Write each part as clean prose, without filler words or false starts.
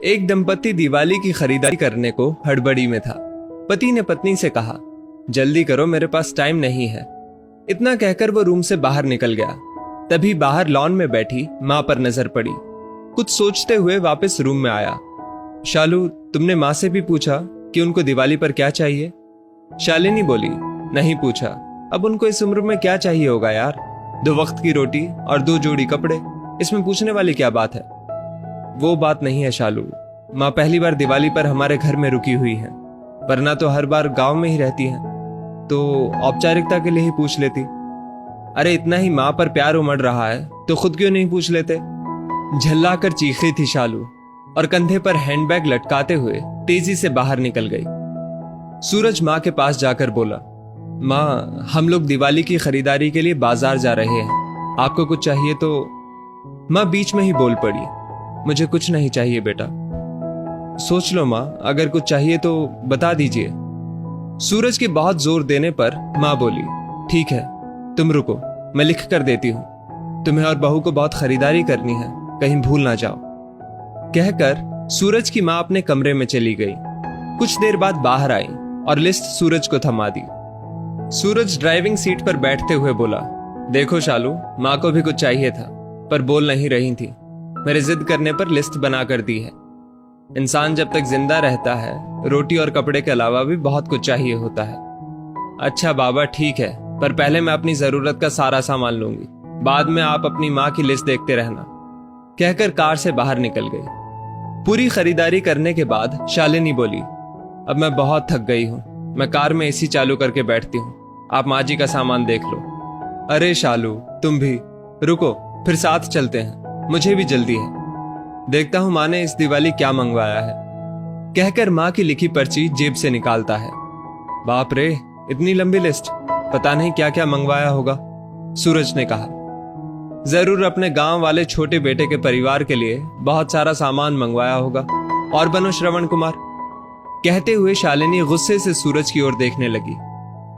एक दंपति दिवाली की खरीदारी करने को हड़बड़ी में था। पति ने पत्नी से कहा, जल्दी करो, मेरे पास टाइम नहीं है। इतना कहकर वो रूम से बाहर निकल गया। तभी बाहर लॉन में बैठी माँ पर नजर पड़ी। कुछ सोचते हुए वापस रूम में आया। शालू, तुमने माँ से भी पूछा कि उनको दिवाली पर क्या चाहिए? शालिनी बोली, नहीं पूछा। अब उनको इस उम्र में क्या चाहिए होगा यार? 2 वक्त की रोटी और 2 जोड़ी कपड़े, इसमें पूछने वाली क्या बात है? वो बात नहीं है शालू, माँ पहली बार दिवाली पर हमारे घर में रुकी हुई है, वरना तो हर बार गांव में ही रहती हैं, तो औपचारिकता के लिए ही पूछ लेती। अरे इतना ही माँ पर प्यार उमड़ रहा है तो खुद क्यों नहीं पूछ लेते? झल्लाकर चीखी थी शालू और कंधे पर हैंडबैग लटकाते हुए तेजी से बाहर निकल गई। सूरज माँ के पास जाकर बोला, माँ हम लोग दिवाली की खरीदारी के लिए बाजार जा रहे हैं, आपको कुछ चाहिए तो? माँ बीच में ही बोल पड़ी, मुझे कुछ नहीं चाहिए बेटा। सोच लो माँ, अगर कुछ चाहिए तो बता दीजिए। सूरज के बहुत जोर देने पर माँ बोली, ठीक है तुम रुको, मैं लिख कर देती हूं। तुम्हें और बहू को बहुत खरीदारी करनी है, कहीं भूल ना जाओ। कहकर सूरज की माँ अपने कमरे में चली गई। कुछ देर बाद बाहर आई और लिस्ट सूरज को थमा दी। सूरज ड्राइविंग सीट पर बैठते हुए बोला, देखो शालू, माँ को भी कुछ चाहिए था पर बोल नहीं रही थी। मेरे जिद करने पर लिस्ट बना कर दी है। इंसान जब तक जिंदा रहता है, रोटी और कपड़े के अलावा भी बहुत कुछ चाहिए होता है। अच्छा बाबा ठीक है, पर पहले मैं अपनी जरूरत का सारा सामान लूंगी, बाद में आप अपनी माँ की लिस्ट देखते रहना। कहकर कार से बाहर निकल गई। पूरी खरीदारी करने के बाद शालिनी बोली, अब मैं बहुत थक गई हूं, मैं कार में एसी चालू करके बैठती हूँ, आप माँ जी का सामान देख लो। अरे शालू तुम भी रुको, फिर साथ चलते हैं, मुझे भी जल्दी है। देखता हूं माँ ने इस दिवाली क्या मंगवाया है। कहकर माँ की लिखी पर्ची जेब से निकालता है। बाप रे, इतनी लंबी लिस्ट, पता नहीं क्या क्या मंगवाया होगा। सूरज ने कहा, जरूर अपने गांव वाले छोटे बेटे के परिवार के लिए बहुत सारा सामान मंगवाया होगा। और बनो श्रवण कुमार। कहते हुए शालिनी गुस्से से सूरज की ओर देखने लगी।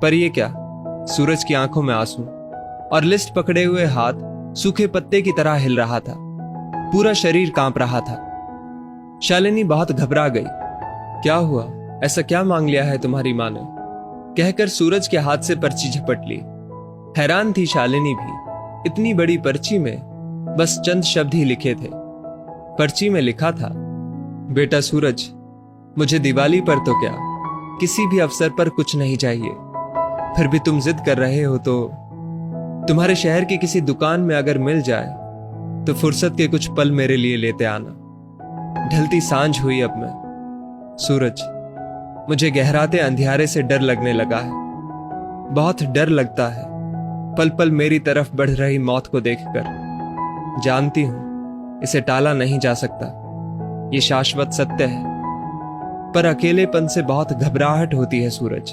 पर ये क्या? सूरज की आंखों में आंसू और लिस्ट पकड़े हुए हाथ सूखे पत्ते की तरह हिल रहा था। पूरा शरीर कांप रहा था। शालिनी बहुत घबरा गई। क्या हुआ? ऐसा क्या मांग लिया है तुम्हारी मां ने? कहकर सूरज के हाथ से पर्ची झपट ली। हैरान थी शालिनी भी, इतनी बड़ी पर्ची में बस चंद शब्द ही लिखे थे। पर्ची में लिखा था, बेटा सूरज, मुझे दिवाली पर तो क्या, किसी भी अवसर पर कुछ नहीं चाहिए, फिर भी तुम जिद कर रहे हो तो तुम्हारे शहर की किसी दुकान में अगर मिल जाए तो फुर्सत के कुछ पल मेरे लिए लेते आना। ढलती सांझ हुई अब मैं। सूरज, मुझे गहराते अंधियारे से डर लगने लगा है। बहुत डर लगता है पल पल मेरी तरफ बढ़ रही मौत को देखकर। जानती हूं इसे टाला नहीं जा सकता, ये शाश्वत सत्य है, पर अकेलेपन से बहुत घबराहट होती है सूरज।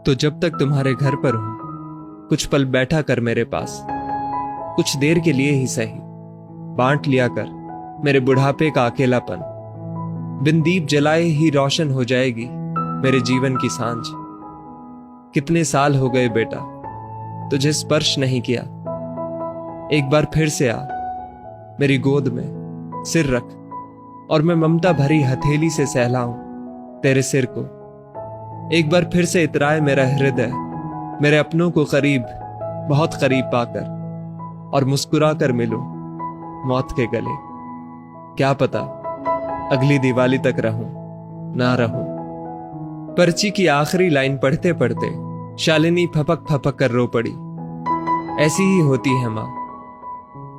तो जब तक तुम्हारे घर पर हूं, कुछ पल बैठा कर मेरे पास, कुछ देर के लिए ही सही। बांट लिया कर मेरे बुढ़ापे का अकेलापन। बिन दीप जलाए ही रोशन हो जाएगी मेरे जीवन की सांझ। कितने साल हो गए बेटा तुझे स्पर्श नहीं किया। एक बार फिर से आ, मेरी गोद में सिर रख और मैं ममता भरी हथेली से सहलाऊं तेरे सिर को। एक बार फिर से इतराए मेरा हृदय मेरे अपनों को करीब, बहुत करीब पाकर, और मुस्कुरा कर मिलूं मौत के गले। क्या पता अगली दिवाली तक रहूं ना रहूं। पर्ची की आखिरी लाइन पढ़ते पढ़ते शालिनी फपक फपक कर रो पड़ी। ऐसी ही होती है मां।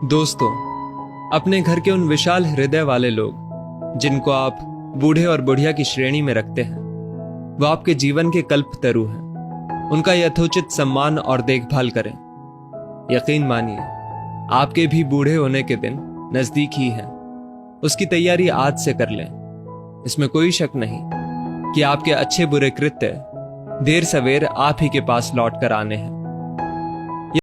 दोस्तों, अपने घर के उन विशाल हृदय वाले लोग जिनको आप बूढ़े और बुढ़िया की श्रेणी में रखते हैं, वो आपके जीवन के कल्पतरु हैं। उनका यथोचित सम्मान और देखभाल करें। यकीन मानिए, आपके भी बूढ़े होने के दिन नजदीक ही हैं। उसकी तैयारी आज से कर लें। इसमें कोई शक नहीं कि आपके अच्छे बुरे कृत्य देर सवेर आप ही के पास लौट कर आने हैं।